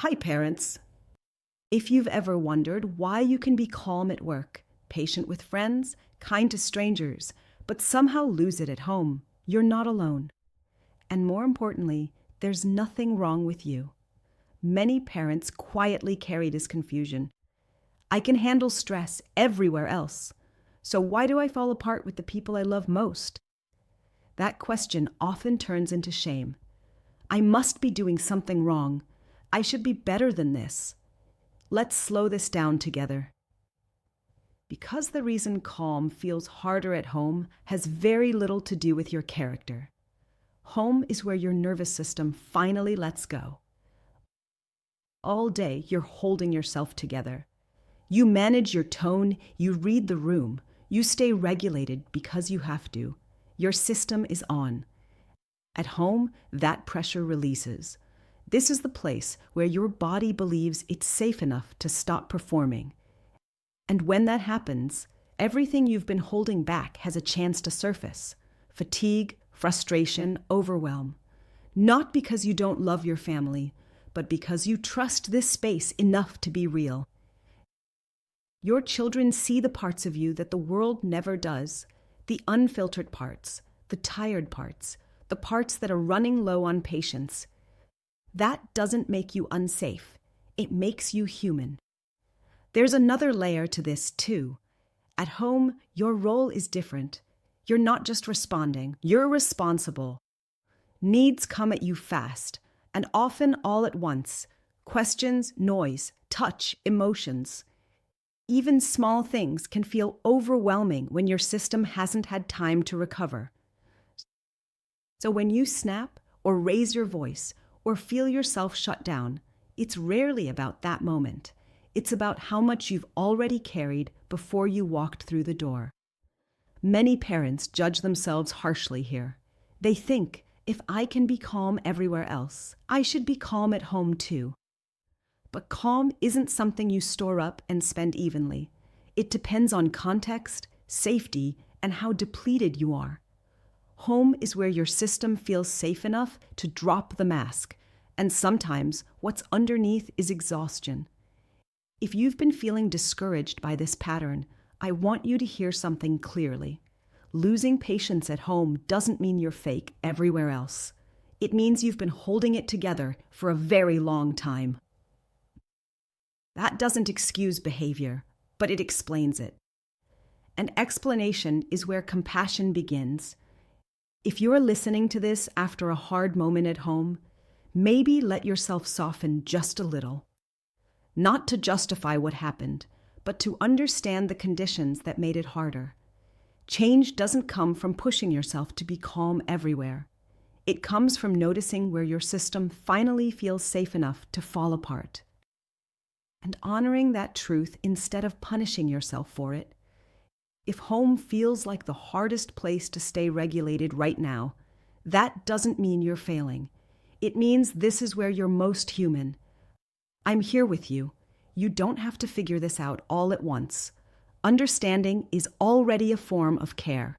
Hi, parents. If you've ever wondered why you can be calm at work, patient with friends, kind to strangers, but somehow lose it at home, you're not alone. And more importantly, there's nothing wrong with you. Many parents quietly carry this confusion. I can handle stress everywhere else. So why do I fall apart with the people I love most? That question often turns into shame. I must be doing something wrong. I should be better than this. Let's slow this down together. Because the reason calm feels harder at home has very little to do with your character. Home is where your nervous system finally lets go. All day, you're holding yourself together. You manage your tone, you read the room, you stay regulated because you have to. Your system is on. At home, that pressure releases. This is the place where your body believes it's safe enough to stop performing. And when that happens, everything you've been holding back has a chance to surface. Fatigue, frustration, overwhelm. Not because you don't love your family, but because you trust this space enough to be real. Your children see the parts of you that the world never does, the unfiltered parts, the tired parts, the parts that are running low on patience. That doesn't make you unsafe. It makes you human. There's another layer to this, too. At home, your role is different. You're not just responding, you're responsible. Needs come at you fast, and often all at once. Questions, noise, touch, emotions. Even small things can feel overwhelming when your system hasn't had time to recover. So when you snap, or raise your voice, or feel yourself shut down, it's rarely about that moment. It's about how much you've already carried before you walked through the door. Many parents judge themselves harshly here. They think, if I can be calm everywhere else, I should be calm at home too. But calm isn't something you store up and spend evenly. It depends on context, safety, and how depleted you are. Home is where your system feels safe enough to drop the mask, and sometimes what's underneath is exhaustion. If you've been feeling discouraged by this pattern, I want you to hear something clearly. Losing patience at home doesn't mean you're fake everywhere else. It means you've been holding it together for a very long time. That doesn't excuse behavior, but it explains it. An explanation is where compassion begins. If you're listening to this after a hard moment at home, maybe let yourself soften just a little. Not to justify what happened, but to understand the conditions that made it harder. Change doesn't come from pushing yourself to be calm everywhere. It comes from noticing where your system finally feels safe enough to fall apart. And honoring that truth instead of punishing yourself for it. If home feels like the hardest place to stay regulated right now, that doesn't mean you're failing. It means this is where you're most human. I'm here with you. You don't have to figure this out all at once. Understanding is already a form of care.